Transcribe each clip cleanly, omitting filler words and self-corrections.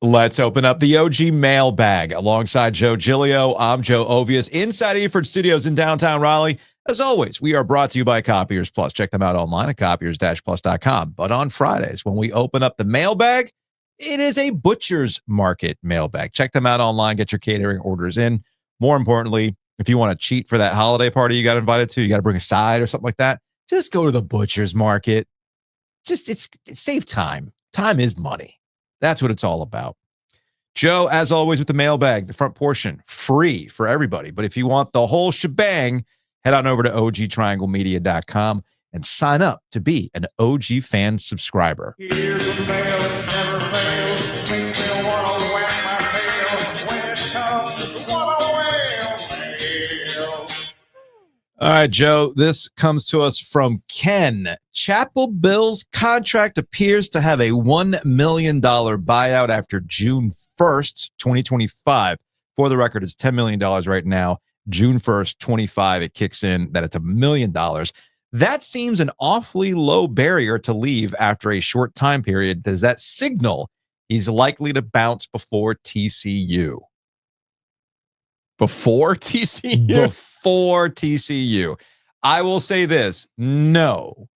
Let's open up the OG Mailbag. Alongside Joe Giglio, I'm Joe Ovies inside Eford Studios in downtown Raleigh. As always, we are brought to you by Copiers Plus. Check them out online at copiers-plus.com. But on Fridays, when we open up the mailbag, it is a butcher's market mailbag. Check them out online. Get your catering orders in. More importantly, if you want to cheat for that holiday party you got invited to, you got to bring a side or something like that, just go to the butcher's market. It's save time. Time is money. That's what it's all about. Joe, as always, with the mailbag, the front portion, free for everybody. But if you want the whole shebang, head on over to ogtrianglemedia.com and sign up to be an OG fan subscriber. Here's the mail that never fails. Makes me want to wag my tail. When it comes, what a whale. All right, Joe, this comes to us from Ken. Chapel Bill's contract appears to have a $1 million buyout after June 1st, 2025. For the record, it's $10 million right now. June 1st, 25, it kicks in that it's $1 million. That seems an awfully low barrier to leave after a short time period. Does that signal he's likely to bounce before TCU? Before TCU? Before TCU. I will say this. No.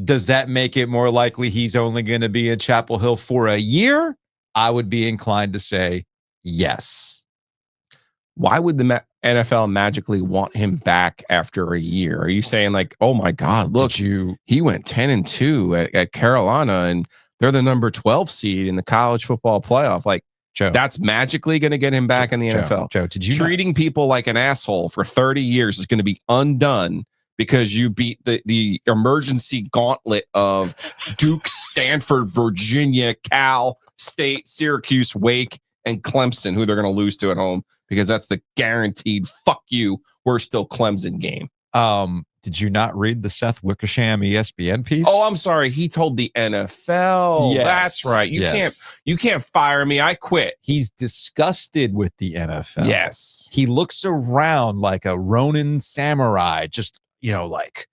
Does that make it more likely he's only going to be in Chapel Hill for a year? I would be inclined to say yes. Why would the NFL magically want him back after a year? Are you saying like, oh my God, look, he went 10-2 at Carolina and they're the number 12 seed in the college football playoff? Like, Joe, that's magically going to get him back in the NFL. Joe, did you treating people like an asshole for 30 years is going to be undone because you beat the emergency gauntlet of Duke, Stanford, Virginia, Cal State, Syracuse, Wake, and Clemson, who they're going to lose to at home because that's the guaranteed fuck you, we're still Clemson game. Did you not read the Seth Wickersham ESPN piece? Oh, I'm sorry. He told the NFL. Yes, that's right. You can't fire me. I quit. He's disgusted with the NFL. Yes. He looks around like a Ronin samurai, just, like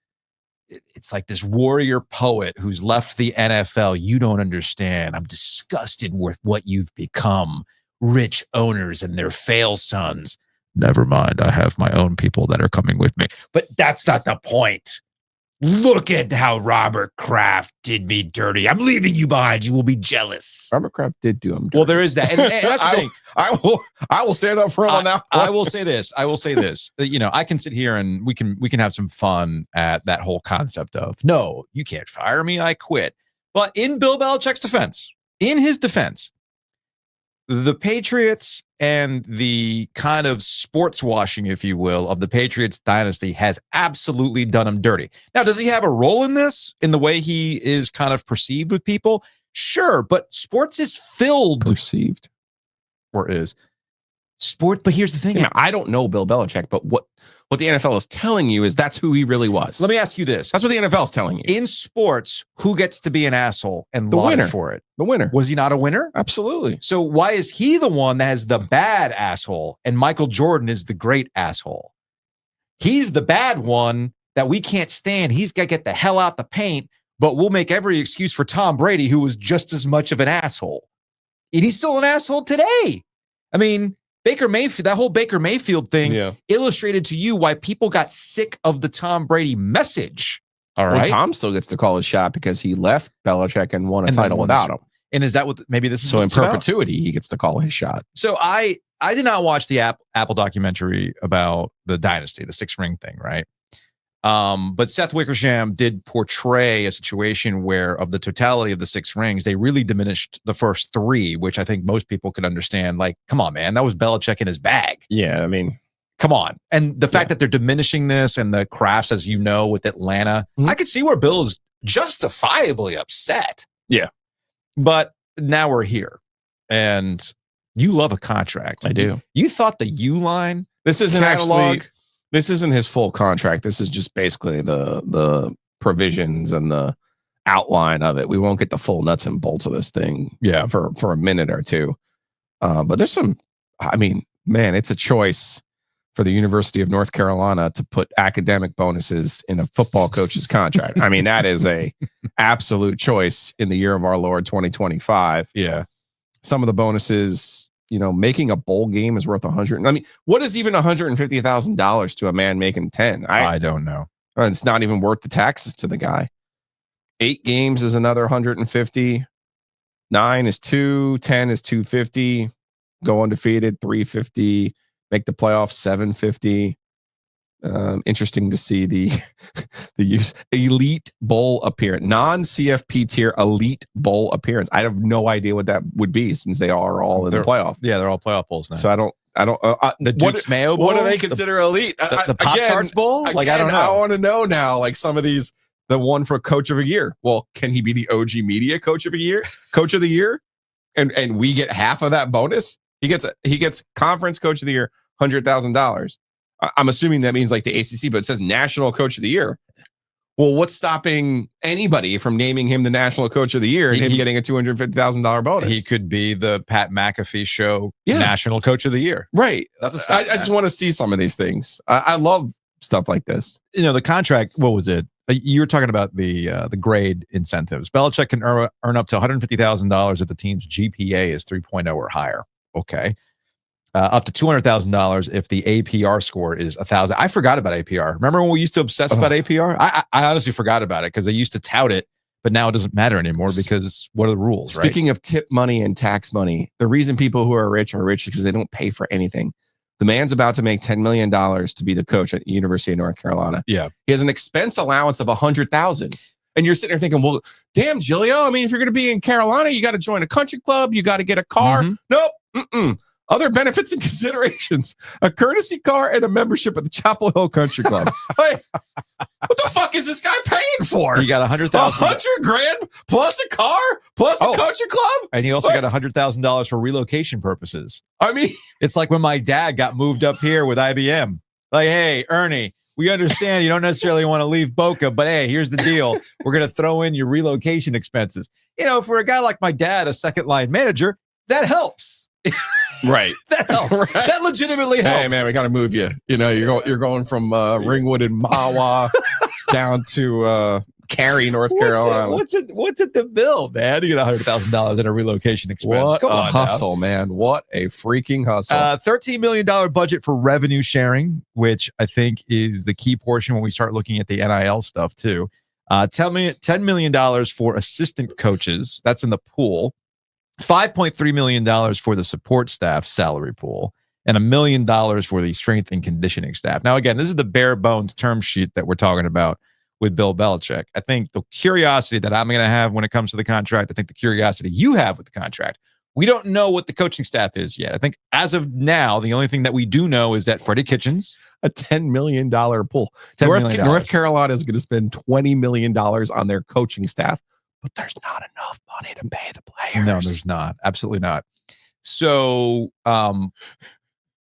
it's like this warrior poet who's left the NFL. You don't understand. I'm disgusted with what you've become. Rich owners and their fail sons. Never mind. I have my own people that are coming with me. But that's not the point. Look at how Robert Kraft did me dirty. I'm leaving you behind. You will be jealous. Robert Kraft did do him dirty. Well, there is that. And that's the thing. I will stand up for him on that one. I will say this. I can sit here and we can have some fun at that whole concept of, no, you can't fire me. I quit. But in Bill Belichick's defense, the Patriots and the kind of sports washing, if you will, of the Patriots dynasty has absolutely done him dirty. Now, does he have a role in this, in the way he is kind of perceived with people? Sure, but sports is filled. Perceived? Or is. Sport, but here's the thing. Yeah, I don't know Bill Belichick, but what the NFL is telling you is that's who he really was. Let me ask you this. That's what the NFL is telling you. In sports, who gets to be an asshole and lauded for it? The winner. Was he not a winner? Absolutely. So why is he the one that has the bad asshole and Michael Jordan is the great asshole? He's the bad one that we can't stand. He's got to get the hell out the paint, but we'll make every excuse for Tom Brady, who was just as much of an asshole. And he's still an asshole today. I mean, Baker Mayfield, that whole Baker Mayfield thing illustrated to you why people got sick of the Tom Brady message. All right. Well, Tom still gets to call his shot because he left Belichick and won a title without him. And is that what maybe this is? So in perpetuity, he gets to call his shot. So I did not watch the Apple documentary about the dynasty, the 6-ring thing, right? But Seth Wickersham did portray a situation where, of the totality of the 6 rings, they really diminished the first 3, which I think most people could understand. Like, come on, man, that was Belichick in his bag. Yeah, I mean, come on. And the fact that they're diminishing this and the Crafts, as you know, with Atlanta, I could see where Bill is justifiably upset. Yeah. But now we're here. And you love a contract. I do. You thought the U line, this isn't catalog, actually, this isn't his full contract. This is just basically the provisions and the outline of it. We won't get the full nuts and bolts of this thing for a minute or two. But there's some, I mean, man, it's a choice for the University of North Carolina to put academic bonuses in a football coach's contract. I mean, that is a absolute choice in the year of our Lord 2025. Yeah. some of the bonuses, making a bowl game is worth 100. I mean, what is even $150,000 to a man making 10? I don't know. It's not even worth the taxes to the guy. 8 games is another 150. 9 is 2. 10 is 250. Go undefeated 350. Make the playoffs 750. Interesting to see the use elite bowl appearance, non-CFP tier elite bowl appearance. I have no idea what that would be since they are all in the playoff. Yeah, they're all playoff bowls now. So I don't. The Duke's Mayo Bowl. What do they consider elite? The Pop-Tarts Bowl. Again, I don't know. I want to know now. Like some of these, the one for Coach of the Year. Well, can he be the OG Media Coach of the Year? Coach of the Year, and we get half of that bonus. He gets Conference Coach of the Year, $100,000. I'm assuming that means like the ACC, but it says National Coach of the Year. Well, what's stopping anybody from naming him the National Coach of the Year and him getting a $250,000 bonus? He could be the Pat McAfee Show National Coach of the Year. Right. I just want to see some of these things. I love stuff like this. The contract, what was it? You were talking about the grade incentives. Belichick can earn up to $150,000 if the team's GPA is 3.0 or higher. Okay. Up to $200,000 if the APR score is 1,000. I forgot about APR. Remember when we used to obsess about APR? I honestly forgot about it because they used to tout it, but now it doesn't matter anymore because what are the rules, Speaking of tip money and tax money, the reason people who are rich is because they don't pay for anything. The man's about to make $10 million to be the coach at the University of North Carolina. Yeah. He has an expense allowance of $100,000. And you're sitting there thinking, well, damn, Giglio. I mean, if you're going to be in Carolina, you got to join a country club. You got to get a car. Mm-hmm. Nope. Mm-mm. Other benefits and considerations: a courtesy car and a membership at the Chapel Hill Country Club. Hey, what the fuck is this guy paying for? He got $100,000. $100,000 plus a car plus a country club, and he also got $100,000 for relocation purposes. I mean, it's like when my dad got moved up here with IBM. Like, hey, Ernie, we understand you don't necessarily want to leave Boca, but hey, here's the deal: we're going to throw in your relocation expenses. For a guy like my dad, a second line manager, that helps. Right. That helps. Right. That legitimately helps. Hey, man, we got to move you. You're going from Ringwood and Mahwah down to Cary, North Carolina. What's it the bill, man? You get $100,000 in a relocation expense. What Come a on hustle, man. What a freaking hustle. $13 million budget for revenue sharing, which I think is the key portion when we start looking at the NIL stuff too. $10 million for assistant coaches. That's in the pool. $5.3 million for the support staff salary pool, and $1 million for the strength and conditioning staff. Now, again, this is the bare bones term sheet that we're talking about with Bill Belichick. I think the curiosity that I'm going to have when it comes to the contract, I think the curiosity you have with the contract, we don't know what the coaching staff is yet. I think as of now, the only thing that we do know is that Freddie Kitchens, a $10 million pool. $10 million. North Carolina is going to spend $20 million on their coaching staff. But there's not enough money to pay the players. No, there's not. Absolutely not. So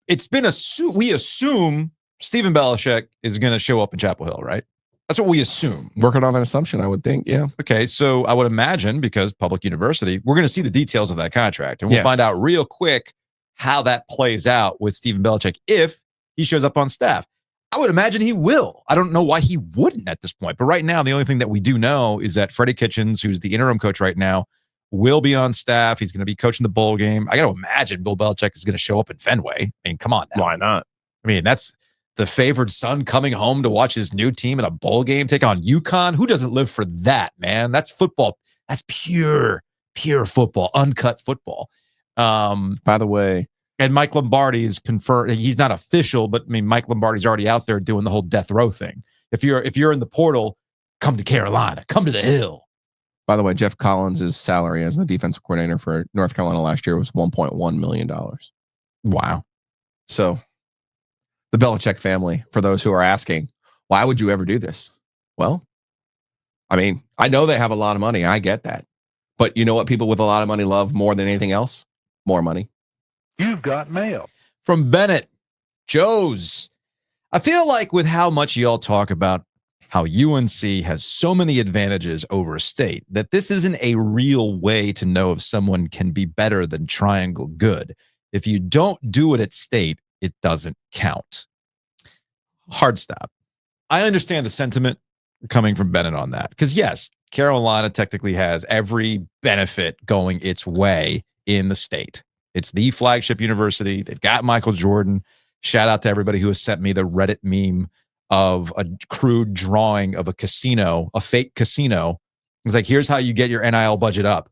it's been we assume Stephen Belichick is going to show up in Chapel Hill, right? That's what we assume. Working on that assumption, I would think, yeah. Okay, so I would imagine, because public university, we're going to see the details of that contract. And we'll find out real quick how that plays out with Stephen Belichick if he shows up on staff. I would imagine he will. I don't know why he wouldn't at this point. But right now, the only thing that we do know is that Freddie Kitchens, who's the interim coach right now, will be on staff. He's going to be coaching the bowl game. I got to imagine Bill Belichick is going to show up in Fenway. I mean, come on now. Why not? I mean, that's the favored son coming home to watch his new team in a bowl game take on UConn. Who doesn't live for that, man? That's football. That's pure football, uncut football. By the way, and Mike Lombardi is confirmed. He's not official, but I mean, Mike Lombardi's already out there doing the whole death row thing. If you're in the portal, come to Carolina, come to the Hill. By the way, Jeff Collins' salary as the defensive coordinator for North Carolina last year was $1.1 million. Wow. So the Belichick family, for those who are asking, why would you ever do this? Well, I mean, I know they have a lot of money. I get that. But you know what people with a lot of money love more than anything else? More money. You've got mail. From Bennett, Joe's. I feel like with how much y'all talk about how UNC has so many advantages over state, that this isn't a real way to know if someone can be better than Triangle good. If you don't do it at state, it doesn't count. Hard stop. I understand the sentiment coming from Bennett on that. Because yes, Carolina technically has every benefit going its way in the state. It's the flagship university. They've got Michael Jordan. Shout out to everybody who has sent me the Reddit meme of a crude drawing of a casino, a fake casino. It's like, here's how you get your NIL budget up.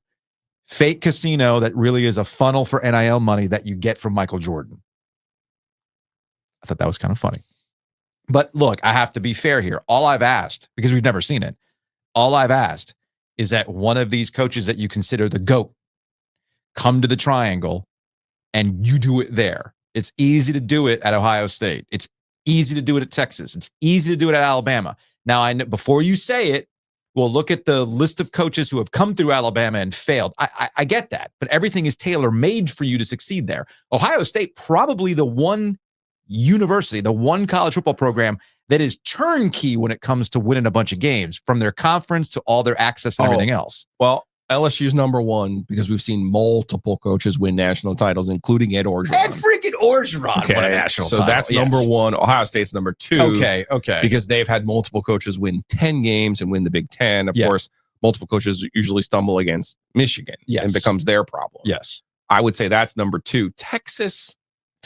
Fake casino that really is a funnel for NIL money that you get from Michael Jordan. I thought that was kind of funny. But look, I have to be fair here. All I've asked, because we've never seen it, all I've asked is that one of these coaches that you consider the GOAT come to the Triangle and you do it there. It's easy to do it at Ohio State. It's easy to do it at Texas. It's easy to do it at Alabama. Now, I know before you say it, well, look at the list of coaches who have come through Alabama and failed. I get that, but everything is tailor-made for you to succeed there. Ohio State, probably the one university, the one college football program that is turnkey when it comes to winning a bunch of games, from their conference to all their access and everything else. Well, LSU's number one because we've seen multiple coaches win national titles, including Ed Orgeron. Ed freaking Orgeron won a national title. So that's number one. Ohio State's number two. Okay. Because they've had multiple coaches win 10 games and win the Big Ten. Of course, multiple coaches usually stumble against Michigan and becomes their problem. Yes. I would say that's number two. Texas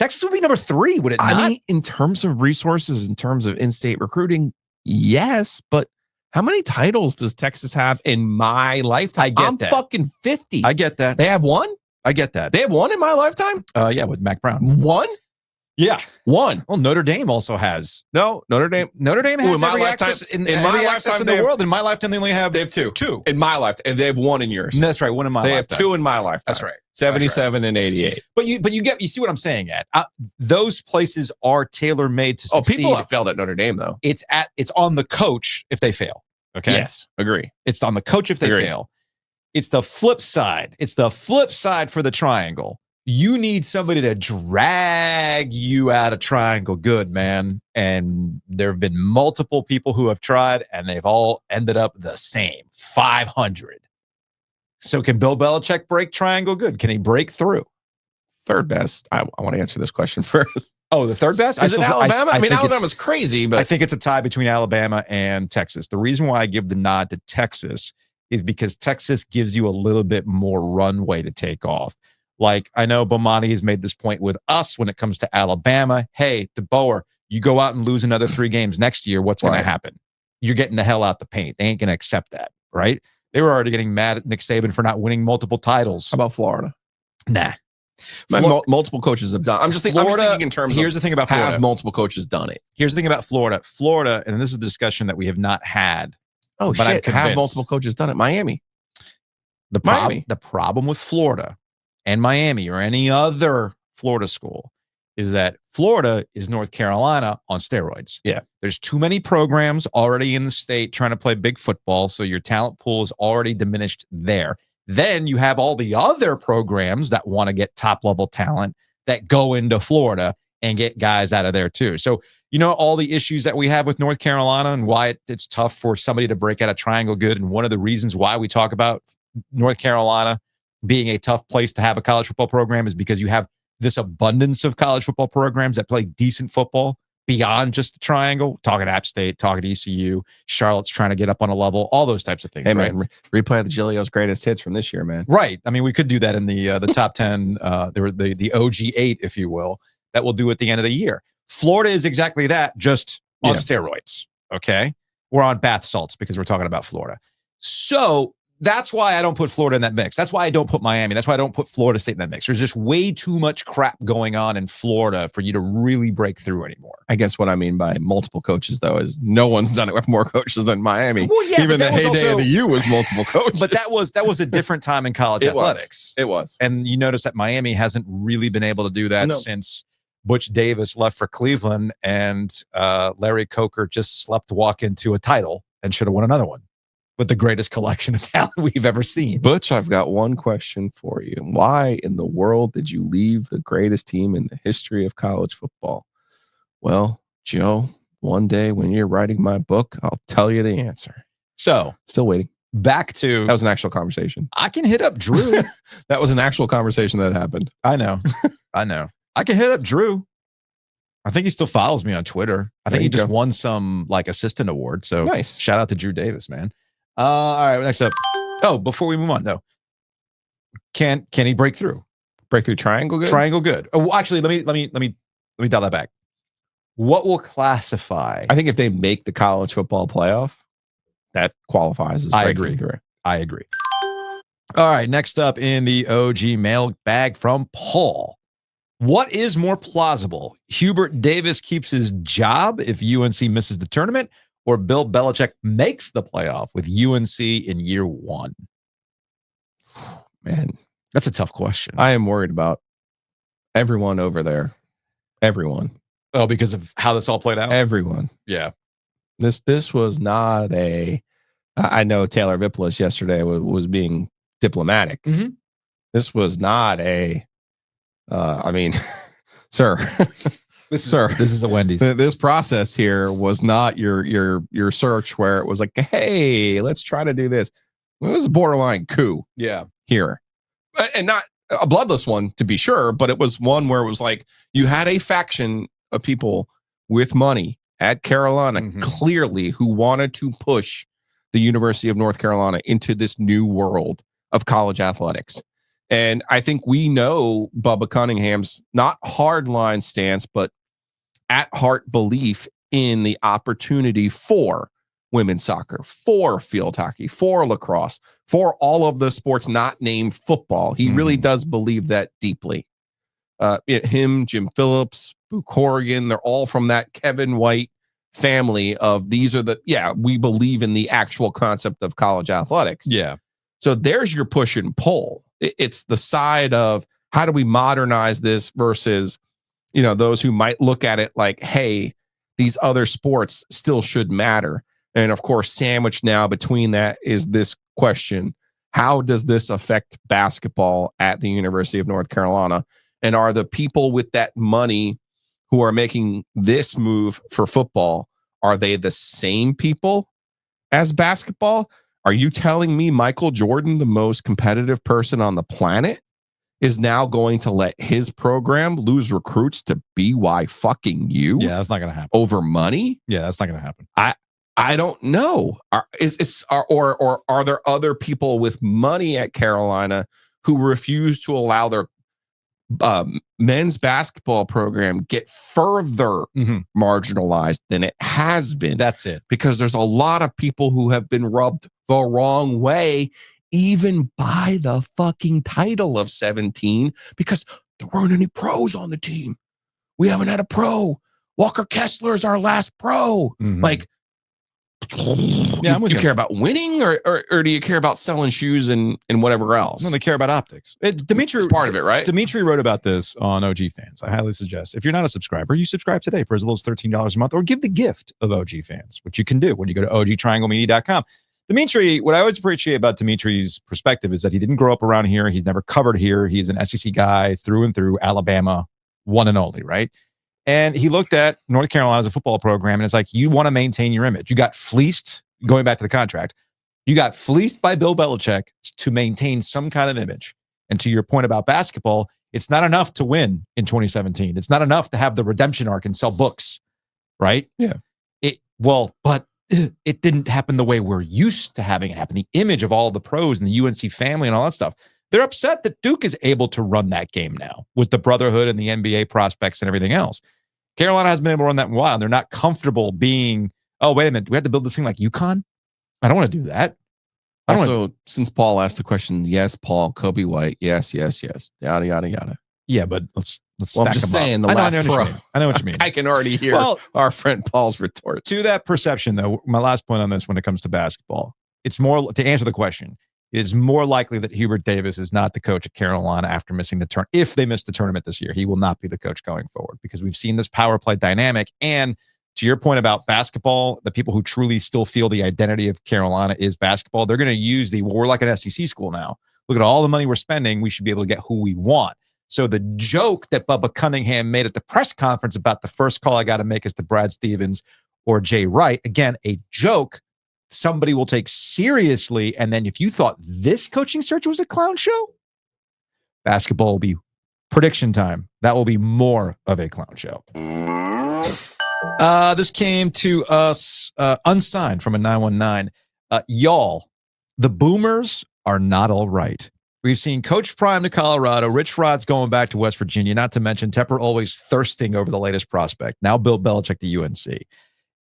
would be number three, would it not? I mean, in terms of resources, in terms of in-state recruiting, yes, but how many titles does Texas have in my lifetime? I get I'm that. fucking 50. I get that. They have one? I get that. They have one in my lifetime? Yeah, with Mac Brown. One? Yeah. One. Well, Notre Dame also has. No, Notre Dame has in my every lifetime, access in my lifetime in the world. In my lifetime, they only have. They have two. Two. In my lifetime. And they have one in yours. That's right. One in my lifetime. They have two in my lifetime. That's right. 77 and 88. But you see what I'm saying, Ed. Those places are tailor-made to succeed. People have failed at Notre Dame, though. It's on the coach if they fail. Okay. Yes, agree. It's on the coach if they fail. It's the flip side. It's the flip side for the Triangle. You need somebody to drag you out of Triangle good, man. And there have been multiple people who have tried, and they've all ended up the same, 500. So can Bill Belichick break Triangle good? Can he break through? Third best. I want to answer this question first. Oh, the third best? Is it Alabama? I mean, Alabama's crazy, but I think it's a tie between Alabama and Texas. The reason why I give the nod to Texas is because Texas gives you a little bit more runway to take off. Like, I know Bomani has made this point with us when it comes to Alabama. Hey, DeBoer, you go out and lose another 3 games next year, what's going to happen? You're getting the hell out the paint. They ain't going to accept that, right? They were already getting mad at Nick Saban for not winning multiple titles. How about Florida? Nah. Multiple coaches have done. I'm just thinking in terms here's the thing about Florida. Have multiple coaches done it? Here's the thing about Florida. Florida, and this is a discussion that we have not had. Oh, but shit. Have multiple coaches done it? Miami. The problem with Florida and Miami or any other Florida school is that Florida is North Carolina on steroids. Yeah. There's too many programs already in the state trying to play big football, so your talent pool is already diminished there. Then you have all the other programs that want to get top-level talent that go into Florida and get guys out of there too. So, you know, all the issues that we have with North Carolina and why it's tough for somebody to break out of Triangle good, and one of the reasons why we talk about North Carolina being a tough place to have a college football program is because you have this abundance of college football programs that play decent football beyond just the Triangle. Talking App State, talking ECU, Charlotte's trying to get up on a level, all those types of things. Hey, right? man, replay the Giglio's greatest hits from this year, man. Right. I mean, we could do that in the top 10, the OG 8, if you will, that we'll do at the end of the year. Florida is exactly that, just on steroids. Okay. We're on bath salts because we're talking about Florida. So that's why I don't put Florida in that mix. That's why I don't put Miami. That's why I don't put Florida State in that mix. There's just way too much crap going on in Florida for you to really break through anymore. I guess what I mean by multiple coaches, though, is no one's done it with more coaches than Miami. Well, yeah, even the heyday of the U was multiple coaches. But that was a different time in college athletics. It was. And you notice that Miami hasn't really been able to do that since Butch Davis left for Cleveland, and Larry Coker just slept walk into a title and should have won another one with the greatest collection of talent we've ever seen. Butch, I've got one question for you. Why in the world did you leave the greatest team in the history of college football? Well, Joe, one day when you're writing my book, I'll tell you the answer. So, still waiting. Back to... That was an actual conversation. I can hit up Drew. That was an actual conversation that happened. I know. I can hit up Drew. I think he still follows me on Twitter. I think he just won some like assistant award. So nice. Shout out to Drew Davis, man. All right, next up. Oh, before we move on, though, Can he break through? Break through triangle good? Triangle good. Oh, actually, let me dial that back. What will classify? I think if they make the college football playoff, that qualifies as breaking through. I agree. All right, next up in the OG mailbag from Paul. What is more plausible? Hubert Davis keeps his job if UNC misses the tournament, or Bill Belichick makes the playoff with UNC in year one? Man, that's a tough question. I am worried about everyone over there. Everyone. Oh, because of how this all played out? Everyone. Yeah. This was not a... I know Taylor Vippolis yesterday was being diplomatic. Mm-hmm. This was not a... I mean, sir, this is a Wendy's. This process here was not your search where it was like, hey, let's try to do this. It was a borderline coup. Yeah, here, and not a bloodless one to be sure, but it was one where it was like you had a faction of people with money at Carolina, clearly, who wanted to push the University of North Carolina into this new world of college athletics. And I think we know Bubba Cunningham's not hardline stance, but at heart belief in the opportunity for women's soccer, for field hockey, for lacrosse, for all of the sports not named football. He really does believe that deeply. Him, Jim Phillips, Boo Corrigan, they're all from that Kevin White family of these are we believe in the actual concept of college athletics. Yeah. So there's your push and pull. It's the side of how do we modernize this versus, those who might look at it like, hey, these other sports still should matter. And of course, sandwiched now between that is this question: how does this affect basketball at the University of North Carolina? And are the people with that money who are making this move for football, are they the same people as basketball? Are you telling me Michael Jordan, the most competitive person on the planet, is now going to let his program lose recruits to BYU? Yeah, that's not going to happen. Over money? Yeah, that's not going to happen. I don't know. Are there other people with money at Carolina who refuse to allow their men's basketball program get further marginalized than it has been? That's it. Because there's a lot of people who have been rubbed the wrong way, even by the fucking title of 17, because there weren't any pros on the team. We haven't had a pro. Walker Kessler is our last pro. Like, you care about winning or do you care about selling shoes and whatever else? No, they care about optics. Dimitri, it's part of it, right? Dimitri wrote about this on OG Fans. I highly suggest, if you're not a subscriber, you subscribe today for as little as $13 a month, or give the gift of OG Fans, which you can do when you go to ogtrianglemedia.com. Dimitri, what I always appreciate about Dimitri's perspective is that he didn't grow up around here. He's never covered here. He's an SEC guy through and through, Alabama, one and only, right? And he looked at North Carolina as a football program, and it's like, you want to maintain your image. You got fleeced, going back to the contract, you got fleeced by Bill Belichick to maintain some kind of image. And to your point about basketball, it's not enough to win in 2017. It's not enough to have the redemption arc and sell books, right? Yeah. But it didn't happen the way we're used to having it happen. The image of all the pros and the UNC family and all that stuff. They're upset that Duke is able to run that game now with the brotherhood and the NBA prospects and everything else. Carolina hasn't been able to run that in a while. And they're not comfortable being, oh, wait a minute, do we have to build this thing like UConn? I don't want to do that. Also, since Paul asked the question, yes, Paul, Kobe White, yes, yada, yada, yada. Yeah, but let's well, I'm just saying the last pro. I know what you mean. I can already hear our friend Paul's retort. To that perception, though, my last point on this when it comes to basketball, it's more, to answer the question, it is more likely that Hubert Davis is not the coach at Carolina after missing the turn. If they miss the tournament this year, he will not be the coach going forward, because we've seen this power play dynamic. And to your point about basketball, the people who truly still feel the identity of Carolina is basketball, they're going to use we're like an SEC school now. Look at all the money we're spending. We should be able to get who we want. So the joke that Bubba Cunningham made at the press conference about the first call I got to make is to Brad Stevens or Jay Wright, again, a joke somebody will take seriously. And then if you thought this coaching search was a clown show, basketball will be prediction time. That will be more of a clown show. This came to us unsigned from a 919. Y'all, the boomers are not all right. We've seen Coach Prime to Colorado, Rich Rod's going back to West Virginia, not to mention Tepper always thirsting over the latest prospect. Now Bill Belichick to UNC.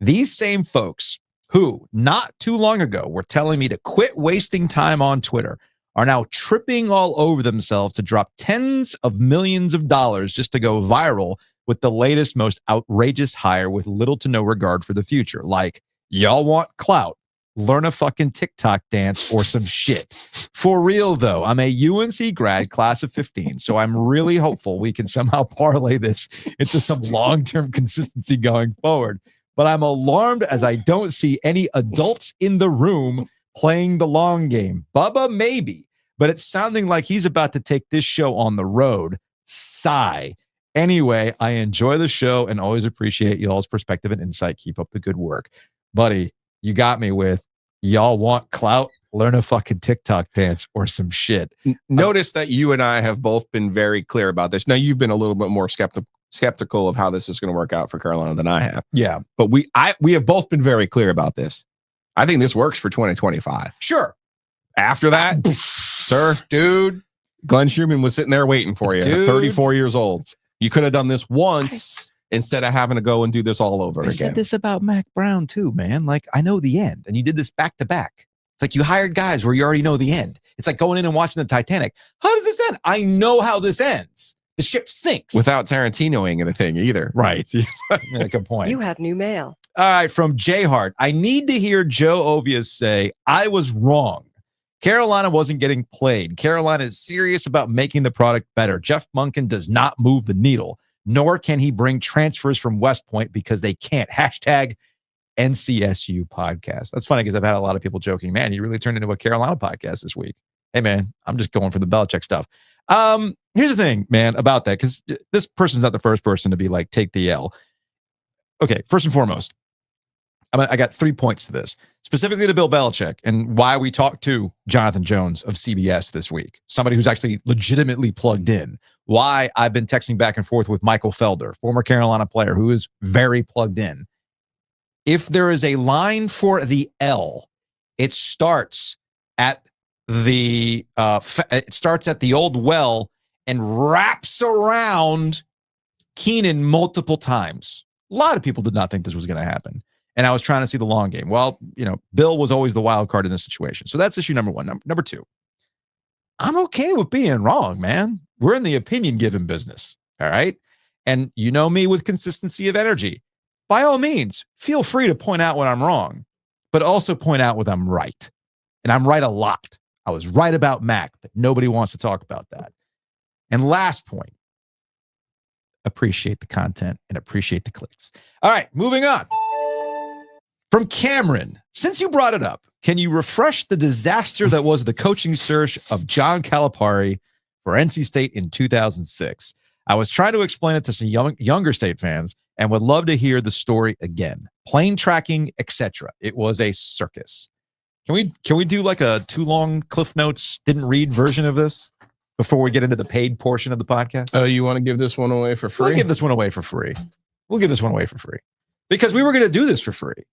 These same folks who not too long ago were telling me to quit wasting time on Twitter are now tripping all over themselves to drop tens of millions of dollars just to go viral with the latest, most outrageous hire with little to no regard for the future. Like, y'all want clout? Learn a fucking TikTok dance or some shit. For real, though, I'm a UNC grad, class of 15, so I'm really hopeful we can somehow parlay this into some long-term consistency going forward. But I'm alarmed as I don't see any adults in the room playing the long game. Bubba, maybe, but it's sounding like he's about to take this show on the road. Sigh. Anyway, I enjoy the show and always appreciate y'all's perspective and insight. Keep up the good work. Buddy, you got me with y'all want clout? Learn a fucking TikTok dance or some shit. Notice that you and I have both been very clear about this. Now, you've been a little bit more skeptical of how this is going to work out for Carolina than I have. Yeah. But we have both been very clear about this. I think this works for 2025. Sure. After that, sir, dude, Glenn Schumann was sitting there waiting for you. Dude. 34 years old. You could have done this once instead of having to go and do this all over again. I said this about Mac Brown too, man. Like, I know the end, and you did this back to back. It's like you hired guys where you already know the end. It's like going in and watching the Titanic. How does this end? I know how this ends. The ship sinks. Without Tarantinoing anything either. Right. Yeah, good point. You have new mail. All right, from J Hart. I need to hear Joe Ovies say, I was wrong. Carolina wasn't getting played. Carolina is serious about making the product better. Jeff Monken does not move the needle, nor can he bring transfers from West Point because they can't. Hashtag NCSU podcast. That's funny because I've had a lot of people joking, man, you really turned into a Carolina podcast this week. Hey, man, I'm just going for the Belichick stuff. Here's the thing, man, about that, because this person's not the first person to be like, take the L. Okay, first and foremost, I got 3 points to this, specifically to Bill Belichick and why we talked to Jonathan Jones of CBS this week, somebody who's actually legitimately plugged in, why I've been texting back and forth with Michael Felder, former Carolina player who is very plugged in. If there is a line for the L, it starts at the old well and wraps around Keenan multiple times. A lot of people did not think this was going to happen. And I was trying to see the long game. Well, Bill was always the wild card in this situation. So that's issue number one. Number two, I'm okay with being wrong, man. We're in the opinion giving business. All right. And you know me with consistency of energy. By all means, feel free to point out when I'm wrong, but also point out when I'm right. And I'm right a lot. I was right about Mac, but nobody wants to talk about that. And last point, appreciate the content and appreciate the clicks. All right, moving on. From Cameron, since you brought it up, can you refresh the disaster that was the coaching search of John Calipari for NC State in 2006? I was trying to explain it to some younger State fans and would love to hear the story again. Plane tracking, etc. It was a circus. Can we do like a too long Cliff Notes didn't read version of this before we get into the paid portion of the podcast? Oh, you want to give this one away for free? We'll give this one away for free. Because we were going to do this for free.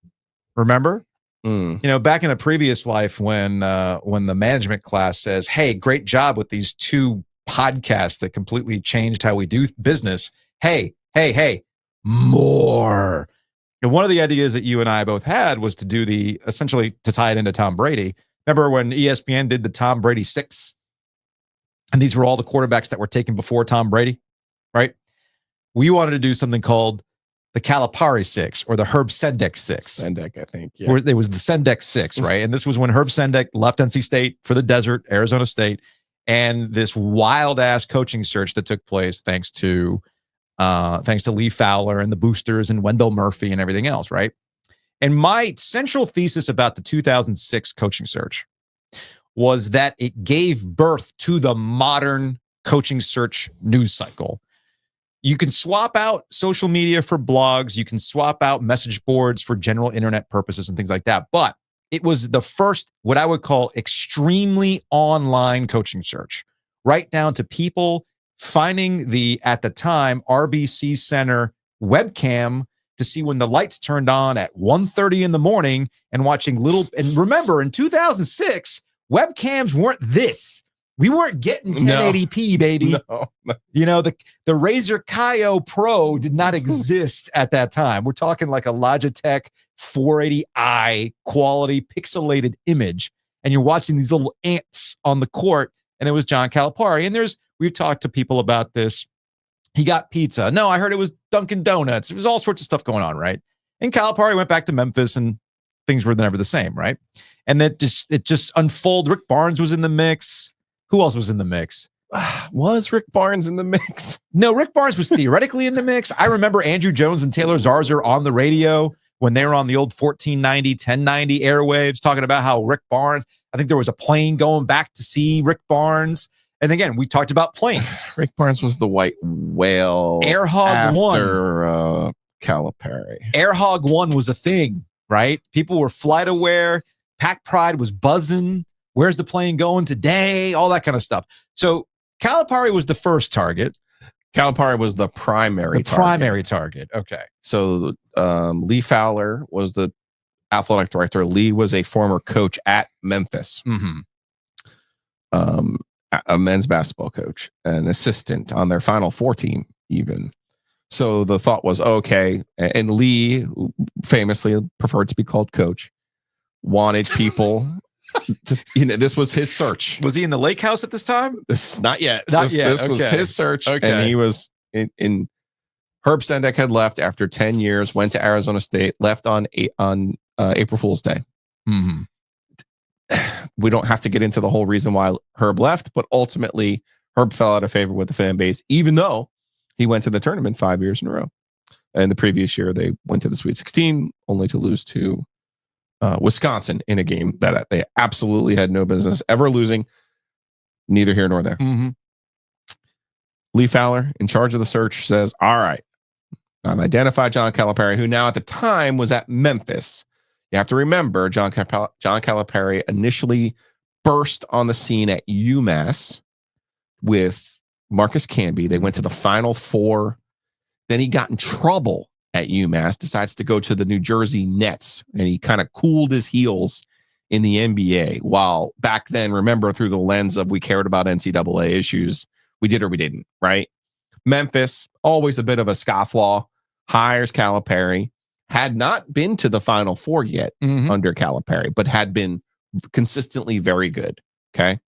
Remember? Back in a previous life when the management class says, hey, great job with these 2 podcasts that completely changed how we do business. Hey, more. And one of the ideas that you and I both had was to do essentially to tie it into Tom Brady. Remember when ESPN did the Tom Brady 6? And these were all the quarterbacks that were taken before Tom Brady, right? We wanted to do something called the Calipari 6 or the Herb Sendek 6. Sendek, I think. Yeah. Where it was the Sendek 6, right? And this was when Herb Sendek left NC State for the desert, Arizona State, and this wild ass coaching search that took place thanks to Lee Fowler and the boosters and Wendell Murphy and everything else, right? And my central thesis about the 2006 coaching search was that it gave birth to the modern coaching search news cycle. You can swap out social media for blogs. You can swap out message boards for general internet purposes and things like that. But it was the first, what I would call extremely online coaching search, right down to people finding at the time, RBC Center webcam to see when the lights turned on at 1:30 in the morning and watching and remember in 2006, webcams weren't this. We weren't getting 1080p, baby. No. You know, the Razer Kaio Pro did not exist at that time. We're talking like a Logitech 480i quality pixelated image, and you're watching these little ants on the court, and it was John Calipari. And we've talked to people about this. He got pizza. No, I heard it was Dunkin' Donuts. It was all sorts of stuff going on, right? And Calipari went back to Memphis, and things were never the same, right? And it just unfolded. Rick Barnes was in the mix. Who else was in the mix? Was Rick Barnes in the mix? No, Rick Barnes was theoretically in the mix. I remember Andrew Jones and Taylor Zarzour on the radio when they were on the old 1490, 1090 airwaves talking about how Rick Barnes, I think there was a plane going back to see Rick Barnes. And again, we talked about planes. Rick Barnes was the white whale. Air Hog 1. After Calipari. Air Hog 1 was a thing, right? People were flight aware. Pack Pride was buzzing. Where's the plane going today? All that kind of stuff. So Calipari was the first target. Calipari was the primary target. Okay. So Lee Fowler was the athletic director. Lee was a former coach at Memphis. Mm-hmm. A men's basketball coach, an assistant on their Final Four team even. So the thought was, okay, and Lee famously preferred to be called coach, wanted people... this was his search. Was he in the lake house at this time? Not yet. This was his search. Okay. And he was in Herb Sendek had left after 10 years, went to Arizona State, left on April Fool's Day. Mm-hmm. We don't have to get into the whole reason why Herb left, but ultimately Herb fell out of favor with the fan base, even though he went to the tournament 5 years in a row. And the previous year, they went to the Sweet 16, only to lose to Wisconsin in a game that they absolutely had no business ever losing. Neither here nor there. Mm-hmm. Lee Fowler, in charge of the search, says, all right, I've identified John Calipari, who now at the time was at Memphis. You have to remember, John Calipari initially burst on the scene at UMass with Marcus Camby. They went to the Final Four. Then he got in trouble at UMass, decides to go to the New Jersey Nets, and he kind of cooled his heels in the NBA. While back then, remember, through the lens of we cared about NCAA issues, we did or we didn't, right? Memphis, always a bit of a scofflaw, hires Calipari, had not been to the Final Four yet under Calipari, but had been consistently very good, okay?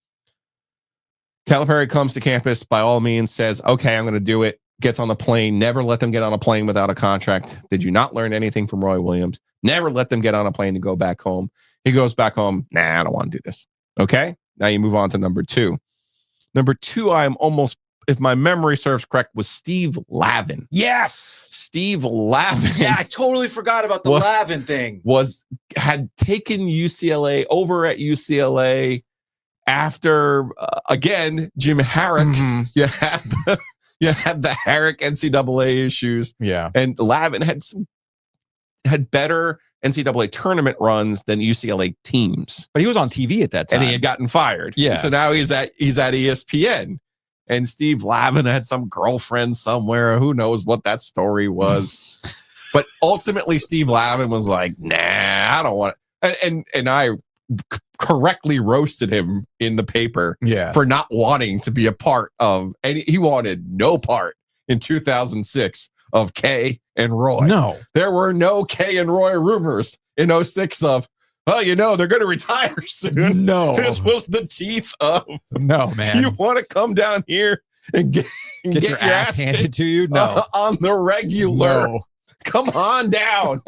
Calipari comes to campus, by all means, says, okay, I'm going to do it. Gets on the plane. Never let them get on a plane without a contract. Did you not learn anything from Roy Williams? Never let them get on a plane to go back home. He goes back home. Nah, I don't want to do this. Okay. Now you move on to number two. Number two, I'm almost, if my memory serves correct, was Steve Lavin. Yes. Steve Lavin. Yeah, I totally forgot about the Lavin thing. Had taken UCLA over at UCLA after, again, Jim Harrick. Mm-hmm. You had the Herrick NCAA issues. Yeah. And Lavin had better NCAA tournament runs than UCLA teams. But he was on TV at that time. And he had gotten fired. Yeah. So now he's at ESPN. And Steve Lavin had some girlfriend somewhere. Who knows what that story was. But ultimately, Steve Lavin was like, nah, I don't want it. And I correctly roasted him in the paper for not wanting to be a part of, and he wanted no part in 2006 of Kay and Roy. No, there were no Kay and Roy rumors in 06 of, well, they're going to retire soon. No, this was the teeth of, no, man. You want to come down here and get your ass handed to you? No, on the regular. No. Come on down.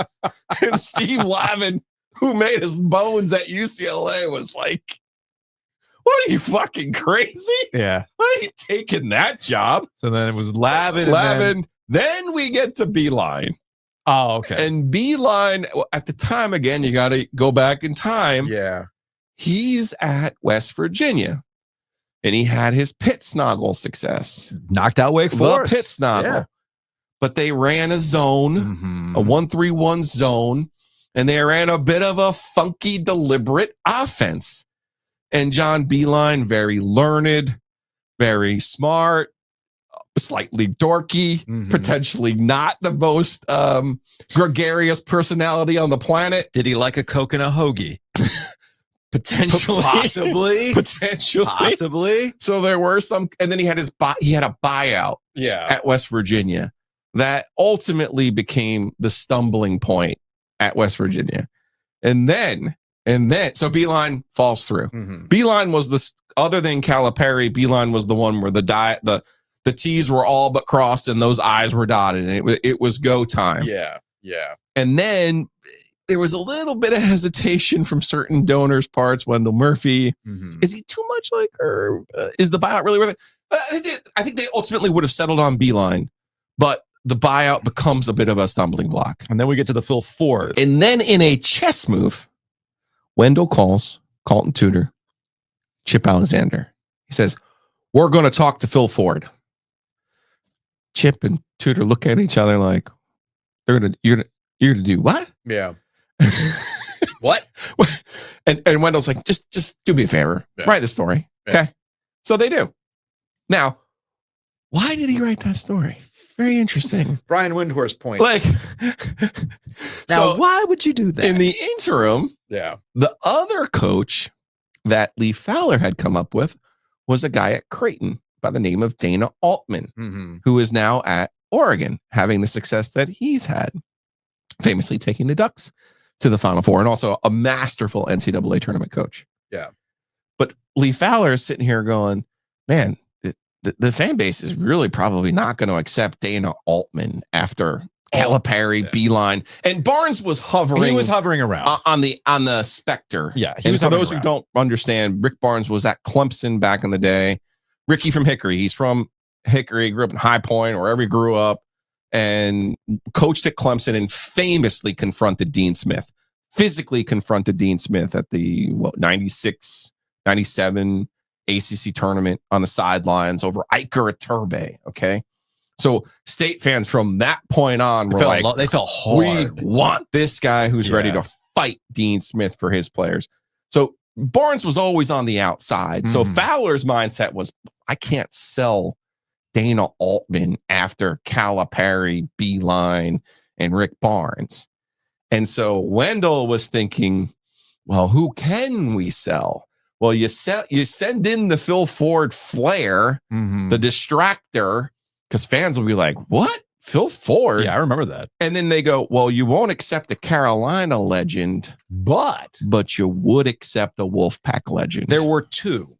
And Steve Lavin, who made his bones at UCLA, was like, what are you, fucking crazy? Yeah. I ain't taking that job. So then it was Lavin. Then we get to Beeline. Oh, okay. And Beeline, at the time, again, you got to go back in time. Yeah. He's at West Virginia. And he had his pit snoggle success. Knocked out Wake Forest. The pit snoggle. Yeah. But they ran a zone, a 1-3-1 zone. And they ran a bit of a funky, deliberate offense. And John Beeline, very learned, very smart, slightly dorky, potentially not the most gregarious personality on the planet. Did he like a coconut hoagie? Potentially. Possibly. So there were some, and then he had a buyout at West Virginia that ultimately became the stumbling point at West Virginia. And then, so Beeline falls through. Beeline was other than Calipari, Beeline was the one where the T's were all but crossed and those I's were dotted, and it was go time. Yeah. And then there was a little bit of hesitation from certain donors' parts. Wendell Murphy, is he too much like her? Is the buyout really worth it? I think they ultimately would have settled on Beeline, but the buyout becomes a bit of a stumbling block. And then we get to the Phil Ford. And then in a chess move, Wendell calls Carlton Tudor, Chip Alexander. He says, "We're going to talk to Phil Ford." Chip and Tudor look at each other like, you're gonna do what? Yeah. What? And Wendell's like, just do me a favor. Write the story. Yeah. Okay. So they do. Now, why did he write that story? Very interesting. Brian Windhorst points. Like, now, why would you do that? In the interim, the other coach that Lee Fowler had come up with was a guy at Creighton by the name of Dana Altman, who is now at Oregon, having the success that he's had, famously taking the Ducks to the Final Four, and also a masterful NCAA tournament coach. Yeah. But Lee Fowler is sitting here going, man, the fan base is really probably not going to accept Dana Altman after Calipari, Beeline, and Barnes was hovering. He was hovering around on the specter. Yeah. And for those who don't understand, Rick Barnes was at Clemson back in the day. Ricky from Hickory. He's from Hickory, grew up in High Point, or wherever he grew up, and coached at Clemson and famously confronted Dean Smith, physically confronted Dean Smith at the 96, 97 ACC tournament on the sidelines over Iker Iturbe. Okay. So state fans from that point on were they felt hard. We want this guy who's ready to fight Dean Smith for his players. So Barnes was always on the outside. So Fowler's mindset was, I can't sell Dana Altman after Calipari, Beeline, and Rick Barnes. And so Wendell was thinking, well, who can we sell? Well, you send in the Phil Ford flair, the distractor, because fans will be like, what? Phil Ford? Yeah, I remember that. And then they go, well, you won't accept a Carolina legend, but you would accept a Wolfpack legend. There were two.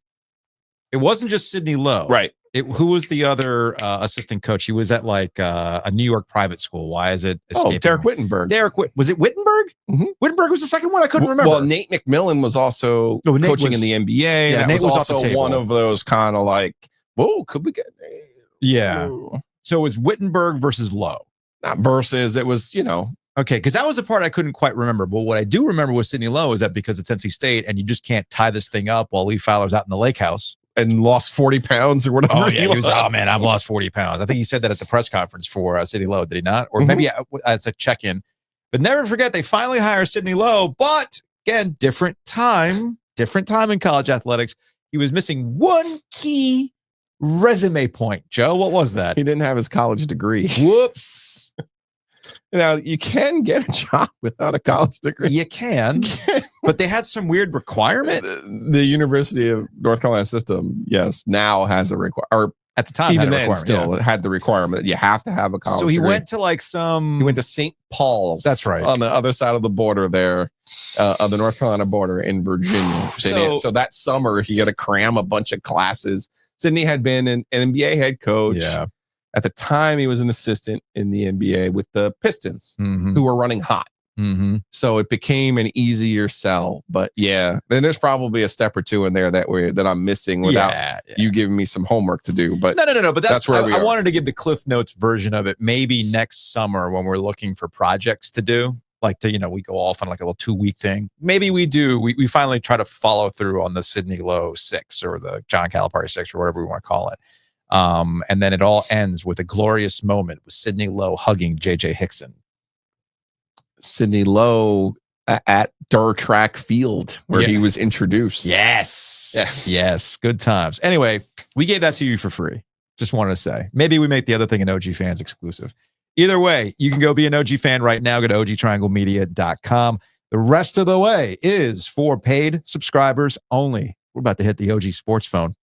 It wasn't just Sidney Lowe. Right. Who was the other assistant coach? He was at like a New York private school. Why is it escaping? Derek Wittenberg. Was it Wittenberg? Wittenberg was the second one. I couldn't remember. Well, Nate McMillan was also coaching in the NBA. Yeah, that Nate was also also one of those kind of like, whoa, could we get Nate? Yeah. Whoa. So it was Wittenberg versus Lowe. Not versus, it was, Okay, because that was the part I couldn't quite remember. But what I do remember with Sidney Lowe is that because it's NC State and you just can't tie this thing up while Lee Fowler's out in the lake house. And lost 40 pounds or whatever. Oh, yeah. He was, oh, man, I've lost 40 pounds. I think he said that at the press conference for Sidney Lowe, did he not? Or maybe it's a check-in. But never forget, they finally hire Sidney Lowe. But, again, different time in college athletics. He was missing one key resume point. Joe, what was that? He didn't have his college degree. Whoops. Now, you can get a job without a college degree. You can. But they had some weird requirement. The University of North Carolina system, yes, now has a requirement. Or at the time, even then, still had the requirement that you have to have a college degree. So he degree. went to like He went to St. Paul's. That's right. On the other side of the border there, of the North Carolina border in Virginia. So that summer, he had to cram a bunch of classes. Sidney had been an NBA head coach. Yeah. At the time, he was an assistant in the NBA with the Pistons, who were running hot. So it became an easier sell. But yeah, then there's probably a step or two in there that I'm missing without you giving me some homework to do. But no. But that's where I are. wanted to give the Cliff Notes version of it. Maybe next summer when we're looking for projects to do, like we go off on like a little 2-week thing. Maybe we do. We finally try to follow through on the Sidney Lowe 6 or the John Calipari 6 or whatever we want to call it. And then it all ends with a glorious moment with Sidney Lowe hugging JJ Hickson. Sidney Lowe at Durr Track Field where he was introduced. Yes. Good times. Anyway, we gave that to you for free. Just wanted to say, maybe we make the other thing an OG Fans exclusive. Either way, you can go be an OG fan right now. Go to ogtrianglemedia.com. The rest of the way is for paid subscribers only. We're about to hit the OG Sports phone.